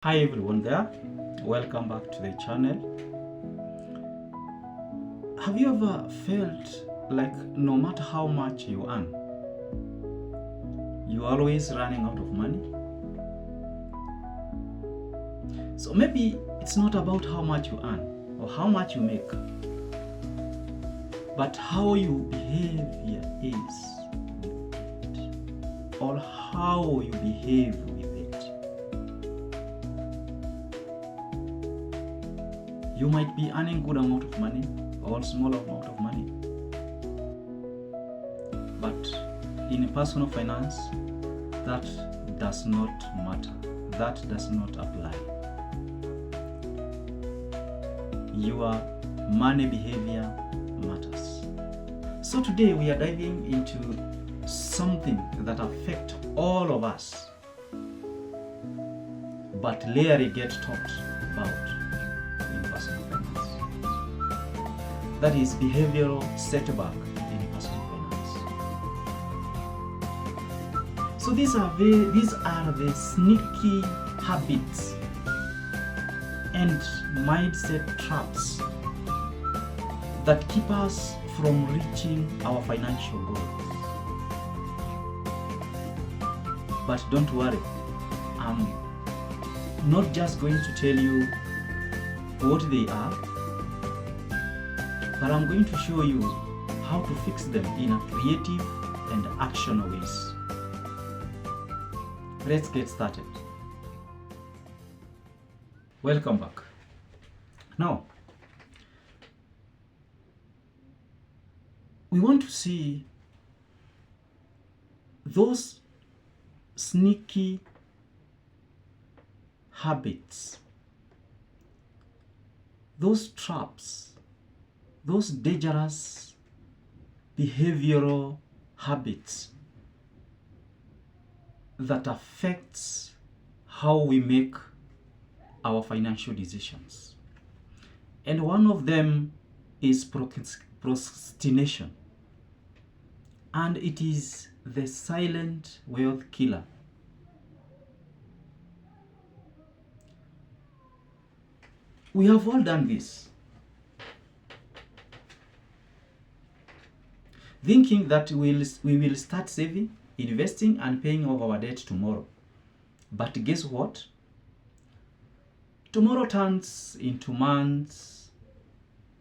Hi everyone there, welcome back to the channel. Have you ever felt like no matter how much you earn, you're always running out of money? So maybe it's not about how much you earn or how much you make, but how your behavior is with it, or how you behave with it. You might be earning good amount of money or small amount of money, but in personal finance, that does not matter. That does not apply. Your money behavior matters. So today we are diving into something that affects all of us, but rarely get talked about in personal finance. That is behavioral setback in personal finance. So these are the sneaky habits and mindset traps that keep us from reaching our financial goals. But don't worry, I'm not just going to tell you what they are, but I'm going to show you how to fix them in a creative and actionable ways. Let's get started. Welcome back. Now, we want to see those sneaky habits, those traps, those dangerous behavioral habits that affects how we make our financial decisions. And one of them is procrastination. And it is the silent wealth killer. We have all done this, thinking that we will start saving, investing, and paying off our debt tomorrow. But guess what? Tomorrow turns into months,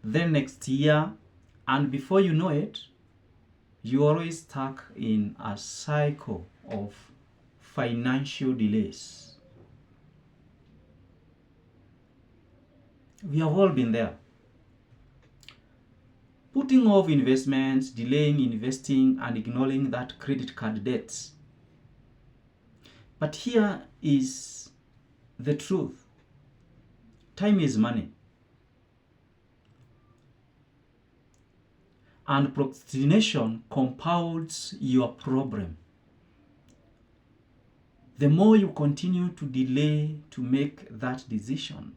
then next year, and before you know it, you're always stuck in a cycle of financial delays. We have all been there. Putting off investments, delaying investing, and ignoring that credit card debts. But here is the truth. Time is money. And procrastination compounds your problem. The more you continue to delay to make that decision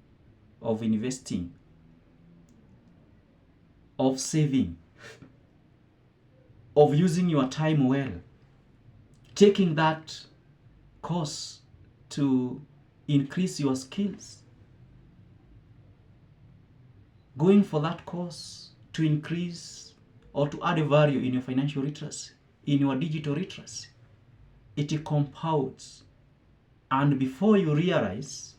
of investing, of saving, of using your time well, taking that course to increase your skills, going for that course to increase or to add value in your financial literacy, in your digital literacy, it compounds. And before you realize,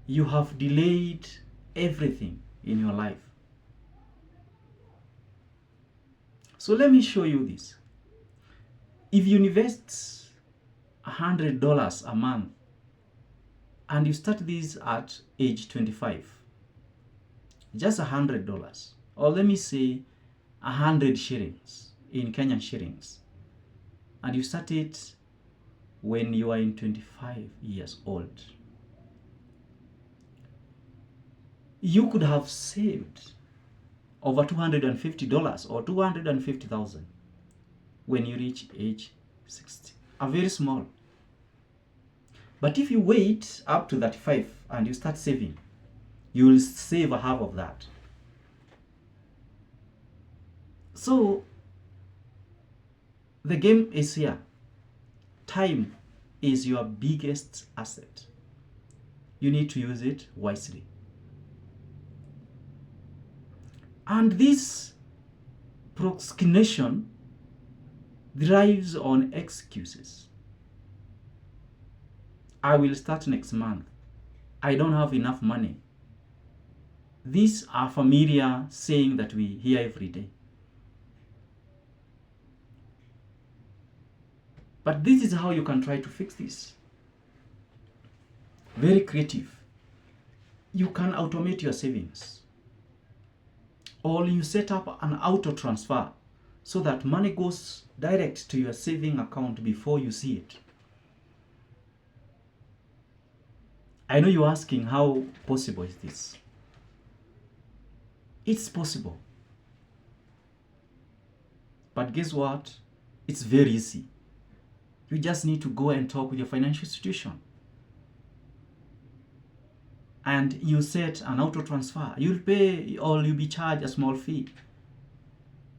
you have delayed everything in your life. So let me show you this. If you invest $100 a month and you start this at age 25, just $100, or let me say 100 shillings in Kenyan shillings, and you start it when you are in 25 years old, you could have saved over $250 or $250,000 when you reach age 60. A very small. But if you wait up to 35 and you start saving, you will save a half of that. So the game is here. Time is your biggest asset. You need to use it wisely. And this procrastination thrives on excuses. I will start next month. I don't have enough money. These are familiar saying that we hear every day. But this is how you can try to fix this. Very creative. You can automate your savings. Or you set up an auto transfer so that money goes direct to your saving account before you see it. I know you're asking, how possible is this? It's possible. But guess what? It's very easy. You just need to go and talk with your financial institution. And you set an auto transfer. You'll pay, or you'll be charged a small fee.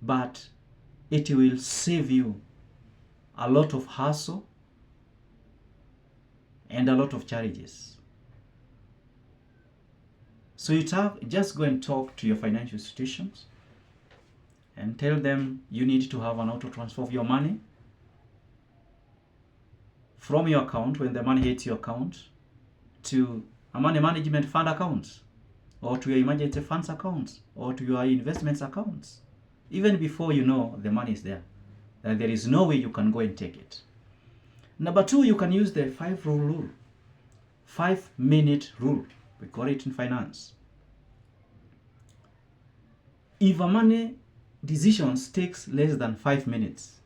But it will save you a lot of hassle and a lot of charges. So just go and talk to your financial institutions and tell them you need to have an auto transfer of your money from your account when the money hits your account to a money management fund account, or to your emergency funds accounts, or to your investments accounts, even before you know the money is there. Then there is no way you can go and take it. Number 2, you can use the 5-minute rule. We call it in finance. If a money decision takes less than 5 minutes,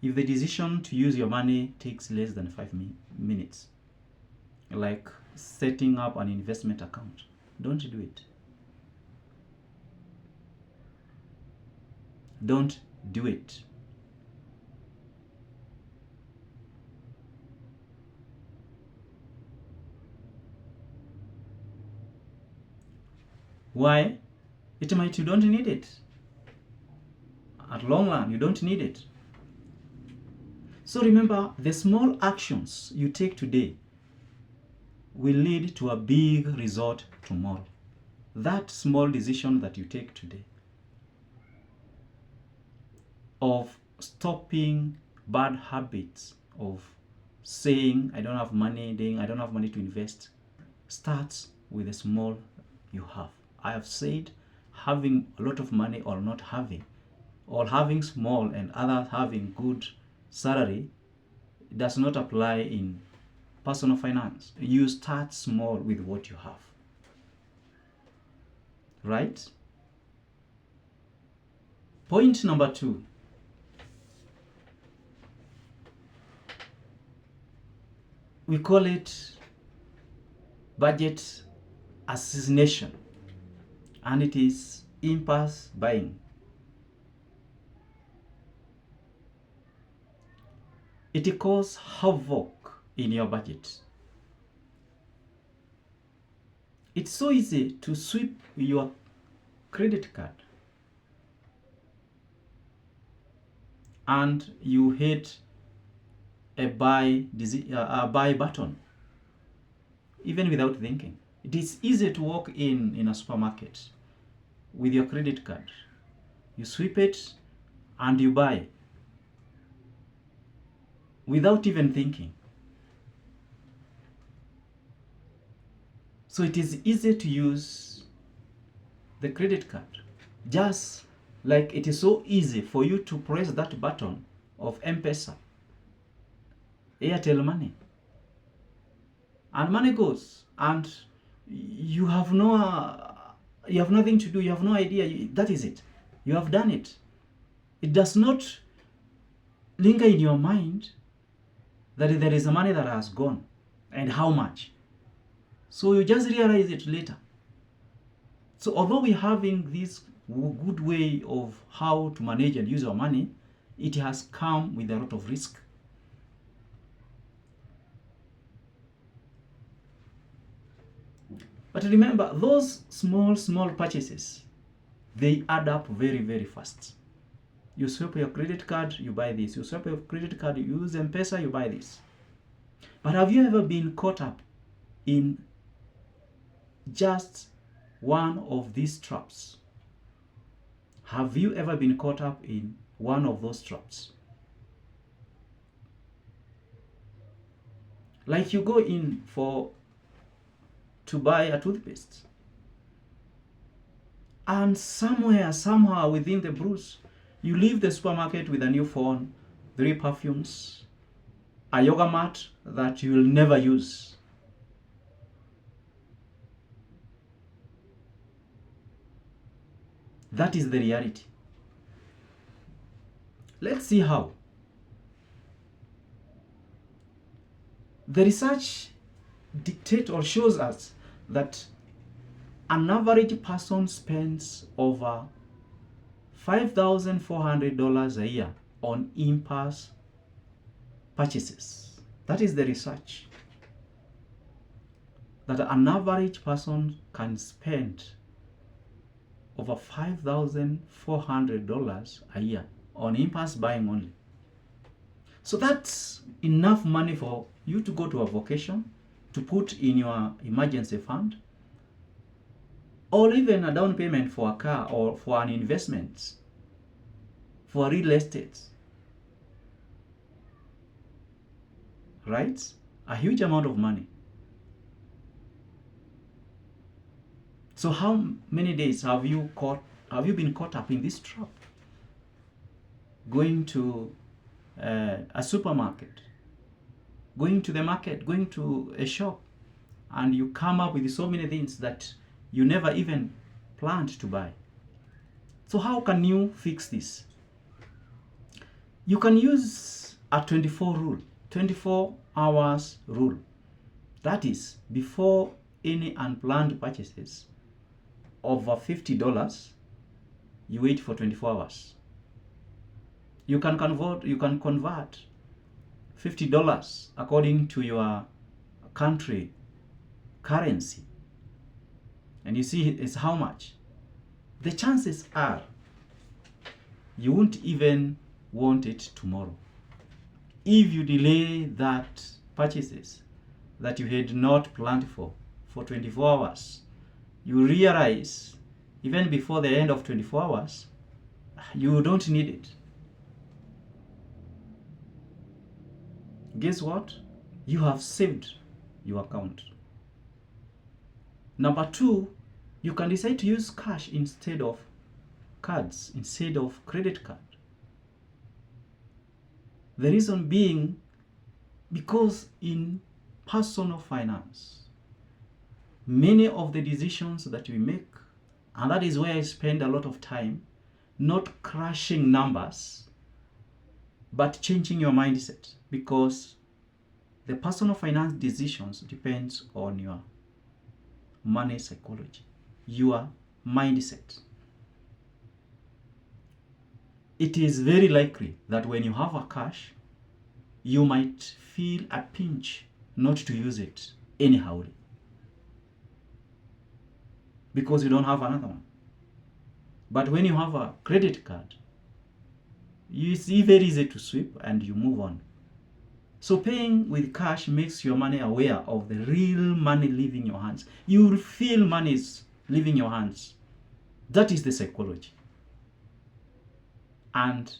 if the decision to use your money takes less than 5 minutes, like setting up an investment account, don't do it. Don't do it. Why? It might you don't need it. At long run, you don't need it. So remember, the small actions you take today will lead to a big result tomorrow. That small decision that you take today of stopping bad habits, of saying I don't have money, I don't have money to invest, starts with the small you have. I have said having a lot of money or not having, or having small and others having good salary, does not apply in personal finance. You start small with what you have. Right? Point number 2. We call it budget assassination, and it is impulse buying. It causes havoc in your budget. It's so easy to sweep your credit card and you hit a buy button, even without thinking. It is easy to walk in a supermarket with your credit card. You sweep it and you buy without even thinking. So it is easy to use the credit card, just like it is so easy for you to press that button of M-Pesa, Airtel Money, and money goes, and you have nothing to do. You have no idea. That is it. You have done it. It does not linger in your mind that there is a money that has gone and how much. So you just realize it later. So although we're having this good way of how to manage and use our money, it has come with a lot of risk. But remember, those small purchases, they add up very, very fast. You swipe your credit card, you buy this. You swipe your credit card, you use M-Pesa, you buy this. But have you ever been caught up in just one of these traps? Have you ever been caught up in one of those traps? Like you go in to buy a toothpaste, and somehow within the bruise, you leave the supermarket with a new phone, 3 perfumes, a yoga mat that you will never use. That is the reality. Let's see how. The research dictates or shows us that an average person spends over $5,400 a year on impulse purchases. That is the research. That an average person can spend over $5,400 a year on impulse buying only. So that's enough money for you to go to a vacation, to put in your emergency fund, or even a down payment for a car or for an investment, for real estate. Right? A huge amount of money. So how many days have you been caught up in this trap? Going to a supermarket, going to the market, going to a shop, and you come up with so many things that you never even planned to buy. So how can you fix this? You can use a 24 hours rule. That is, before any unplanned purchases over $50, you wait for 24 hours. You can convert $50 according to your country currency, and you see it's how much. The chances are you won't even want it tomorrow. If you delay that purchases that you had not planned for 24 hours, you realize even before the end of 24 hours, you don't need it. Guess what? You have saved your account. Number 2, you can decide to use cash instead of cards, instead of credit card. The reason being, because in personal finance, many of the decisions that we make, and that is where I spend a lot of time, not crashing numbers, but changing your mindset, because the personal finance decisions depends on your money psychology, your mindset. It is very likely that when you have a cash, you might feel a pinch not to use it anyhow, because you don't have another one. But when you have a credit card, it's very easy to sweep and you move on. So paying with cash makes your money aware of the real money leaving your hands. You will feel money is leaving your hands. That is the psychology. And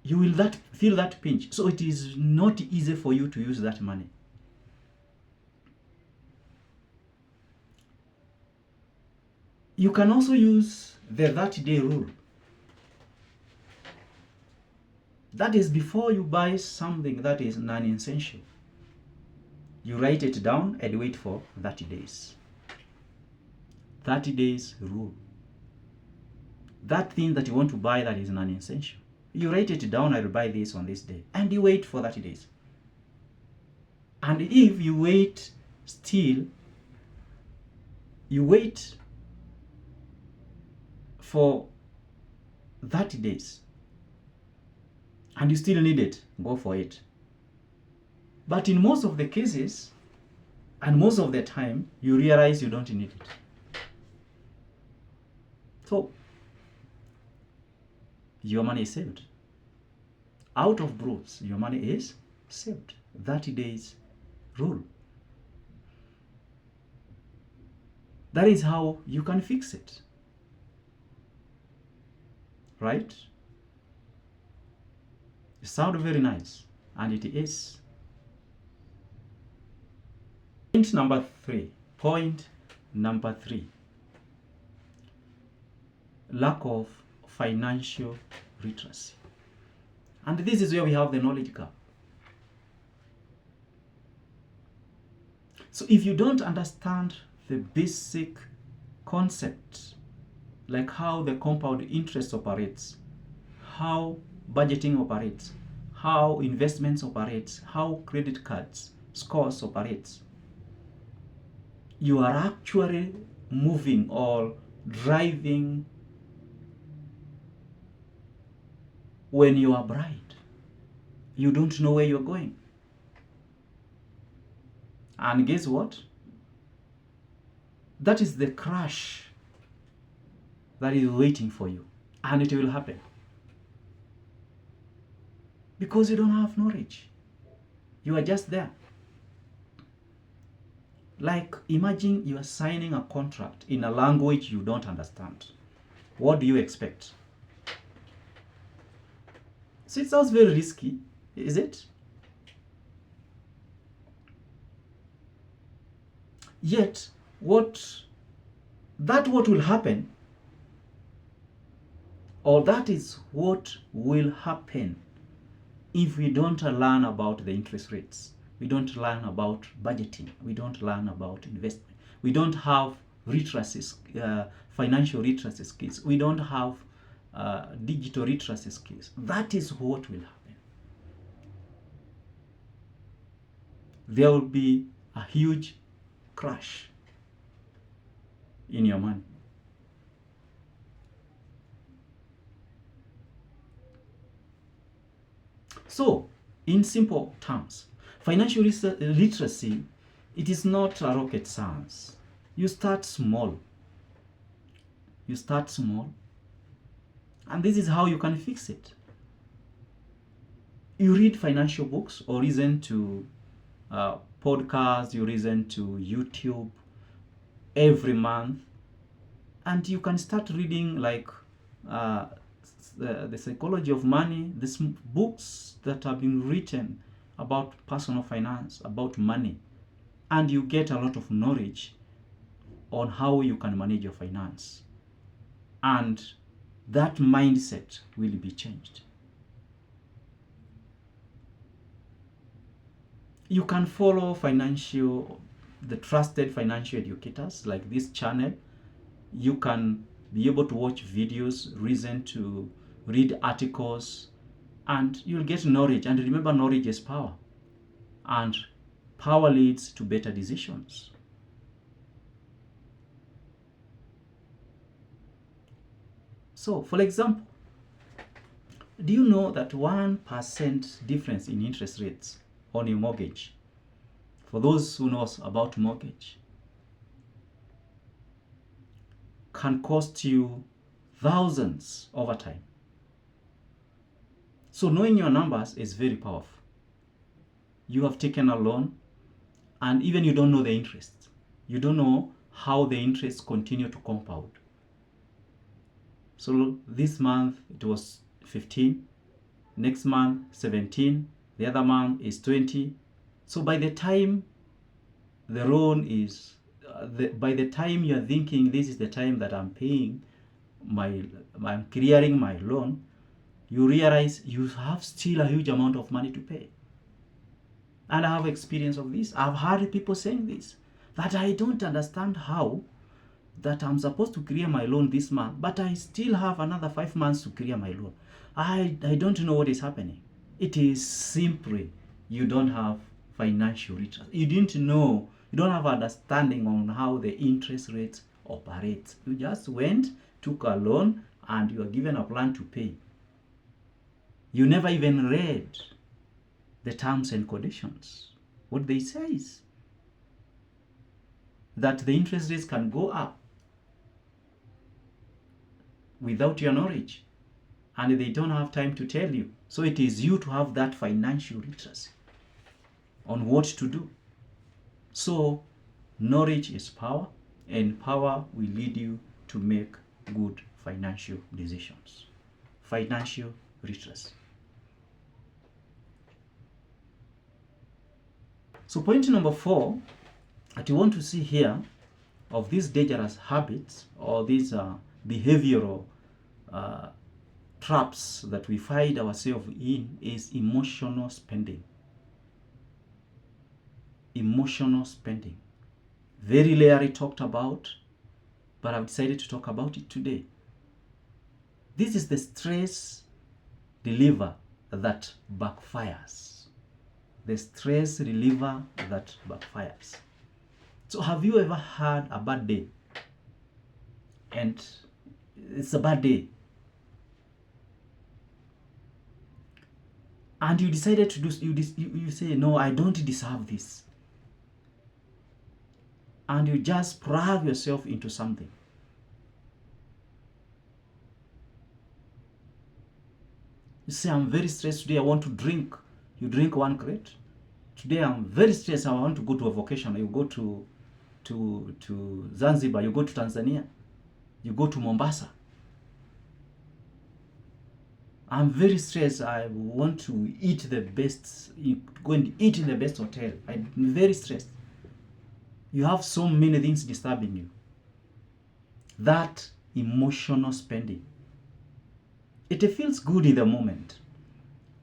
you will feel that pinch. So it is not easy for you to use that money. You can also use the 30-day rule. That is, before you buy something that is non-essential, you write it down and wait for 30 days. 30 days rule. That thing that you want to buy that is non-essential, you write it down, I will buy this on this day, and you wait for 30 days. And if you wait still, you wait for 30 days, and you still need it, go for it. But in most of the cases, and most of the time, you realize you don't need it. So, your money is saved. Out of bruise, your money is saved. 30 days rule. That is how you can fix it. Right? It sounds very nice, and it is. Point number three. Lack of financial literacy. And this is where we have the knowledge gap. So if you don't understand the basic concepts, like how the compound interest operates, how budgeting operates, how investments operates, how credit cards scores operates, you are actually moving or driving when you are bright. You don't know where you're going. And guess what? That is the crash that is waiting for you. And it will happen. Because you don't have knowledge. You are just there. Like, imagine you are signing a contract in a language you don't understand. What do you expect? So it sounds very risky, is it? Yet, what will happen, or that is what will happen if we don't learn about the interest rates. We don't learn about budgeting. We don't learn about investment. We don't have financial literacy skills. We don't have digital literacy skills. That is what will happen. There will be a huge crash in your money. So, in simple terms, financial literacy, it is not a rocket science. You start small. And this is how you can fix it. You read financial books or listen to podcasts, you listen to YouTube every month, and you can start reading like the psychology of money, these books that have been written about personal finance, about money, and you get a lot of knowledge on how you can manage your finance, and that mindset will be changed. You can follow the trusted financial educators like this channel. You can be able to watch videos, read articles, and you'll get knowledge. And remember, knowledge is power. And power leads to better decisions. So, for example, do you know that 1% difference in interest rates on a mortgage, for those who knows about mortgage, can cost you thousands over time? So knowing your numbers is very powerful. You have taken a loan and even you don't know the interest. You don't know how the interest continue to compound. So this month it was 15, next month 17, the other month is 20. So by the time the loan is, by the time you are thinking this is the time that I'm paying I'm clearing my loan, you realize you have still a huge amount of money to pay. And I have experience of this. I've heard people saying this, that I don't understand how that I'm supposed to clear my loan this month, but I still have another 5 months to clear my loan. I don't know what is happening. It is simply you don't have financial literacy. You don't have understanding on how the interest rates operate. You just went, took a loan, and you are given a plan to pay. You never even read the terms and conditions. What they say is that the interest rates can go up without your knowledge. and they don't have time to tell you. So it is you to have that financial literacy on what to do. So knowledge is power, and power will lead you to make good financial decisions. Financial literacy. So point number 4 that you want to see here of these dangerous habits or these behavioral traps that we find ourselves in is emotional spending. Emotional spending. Very rarely talked about, but I've decided to talk about it today. This is the stress reliever that backfires. The stress reliever that backfires. So have you ever had a bad day? And it's a bad day. And you decided to do, you say, no, I don't deserve this. And you just plug yourself into something. You say, I'm very stressed today, I want to drink. You drink 1 crate. Today I'm very stressed, I want to go to a vacation. You go to Zanzibar, you go to Tanzania, you go to Mombasa. I'm very stressed, I want to eat the best, go and eat in the best hotel. I'm very stressed. You have so many things disturbing you. That emotional spending. It feels good in the moment,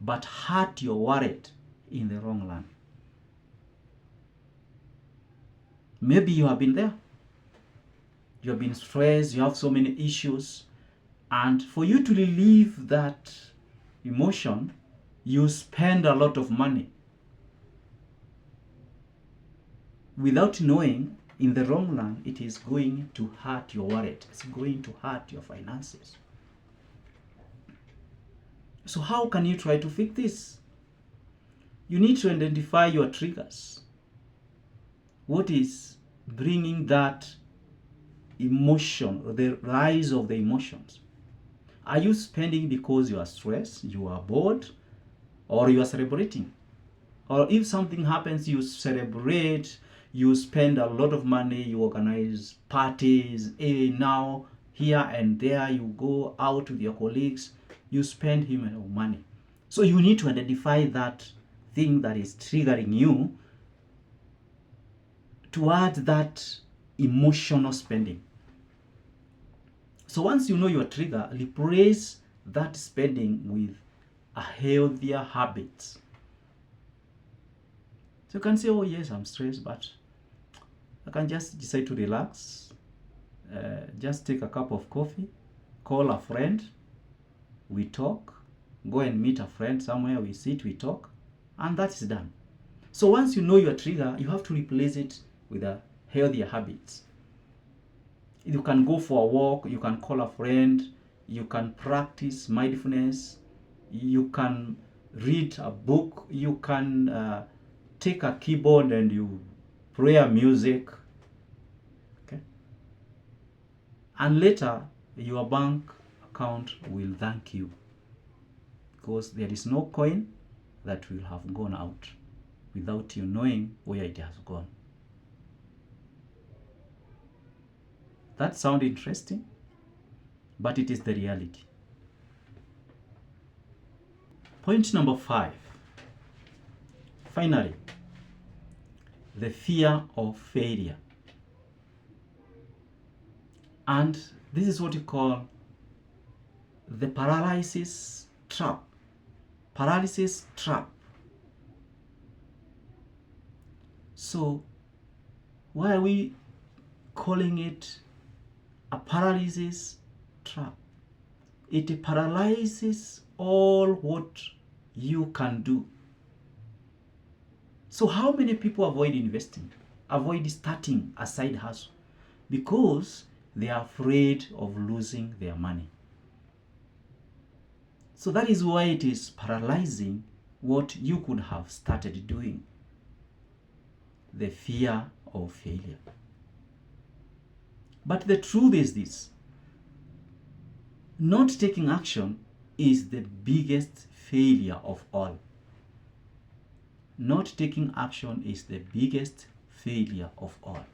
but hurt your wallet in the long run. Maybe you have been there. You have been stressed, you have so many issues, and for you to relieve that emotion, you spend a lot of money without knowing in the long run it is going to hurt your wallet. It's going to hurt your finances. So how can you try to fix this? You need to identify your triggers. What is bringing that emotion, or the rise of the emotions? Are you spending because you are stressed, you are bored, or you are celebrating? Or if something happens, you celebrate, you spend a lot of money, you organize parties, now here and there, you go out with your colleagues, you spend human money. So you need to identify that thing that is triggering you towards that emotional spending. So once you know your trigger, replace that spending with a healthier habit. So you can say, oh yes, I'm stressed, but I can just decide to relax, just take a cup of coffee, call a friend, we talk, go and meet a friend somewhere, we sit, we talk, and that is done. So once you know your trigger, you have to replace it with a healthier habits. You can go for a walk, you can call a friend, you can practice mindfulness, you can read a book, you can take a keyboard and you play music. Okay? And later, your bank account will thank you, because there is no coin that will have gone out without you knowing where it has gone. That sounds interesting, but it is the reality. Point number 5. Finally, the fear of failure. And this is what you call the paralysis trap. Paralysis trap. So why are we calling it a paralysis trap? It paralyzes all what you can do. So how many people avoid investing, avoid starting a side hustle? Because they are afraid of losing their money. So that is why it is paralyzing what you could have started doing. The fear of failure. But the truth is this: not taking action is the biggest failure of all. Not taking action is the biggest failure of all.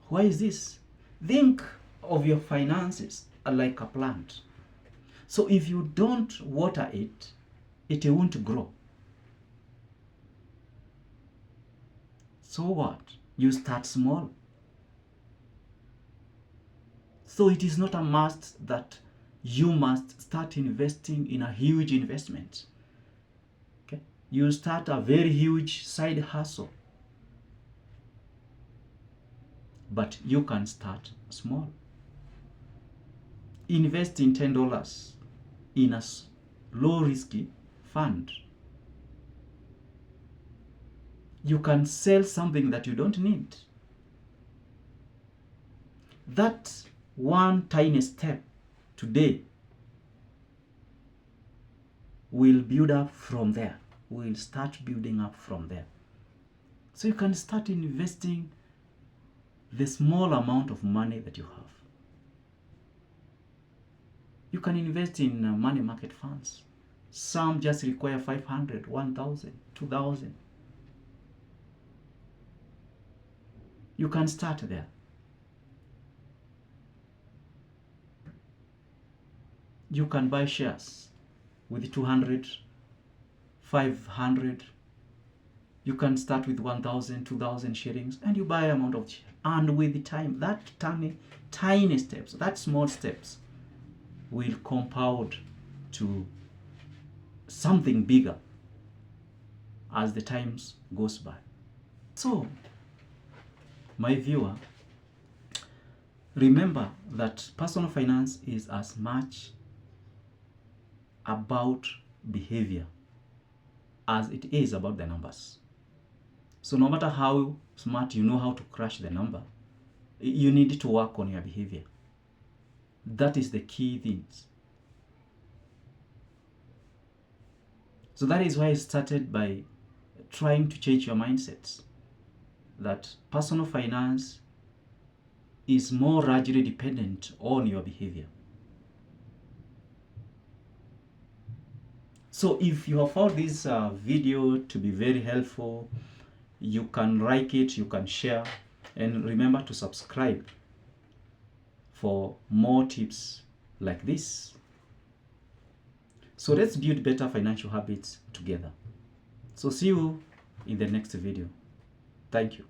Why is this? Think of your finances like a plant. So if you don't water it, it won't grow. So what? You start small. So it is not a must that you must start investing in a huge investment. Okay? You start a very huge side hustle. But you can start small. Invest in $10 in a low risky fund. You can sell something that you don't need. That one tiny step today will build up from there. Will start building up from there. So you can start investing the small amount of money that you have. You can invest in money market funds. Some just require 500, 1,000, 2,000. You can start there. You can buy shares with 200, 500. You can start with 1,000, 2,000 shillings, and you buy amount of shares. And with the time, that tiny steps, that small steps will compound to something bigger as the times goes by. So, my viewer, remember that personal finance is as much about behavior as it is about the numbers. So no matter how smart you know how to crush the number, you need to work on your behavior. That is the key things. So that is why I started by trying to change your mindsets. That personal finance is more largely dependent on your behavior. So if you have found this video to be very helpful, you can like it, you can share, and remember to subscribe for more tips like this. So let's build better financial habits together. So see you in the next video. Thank you.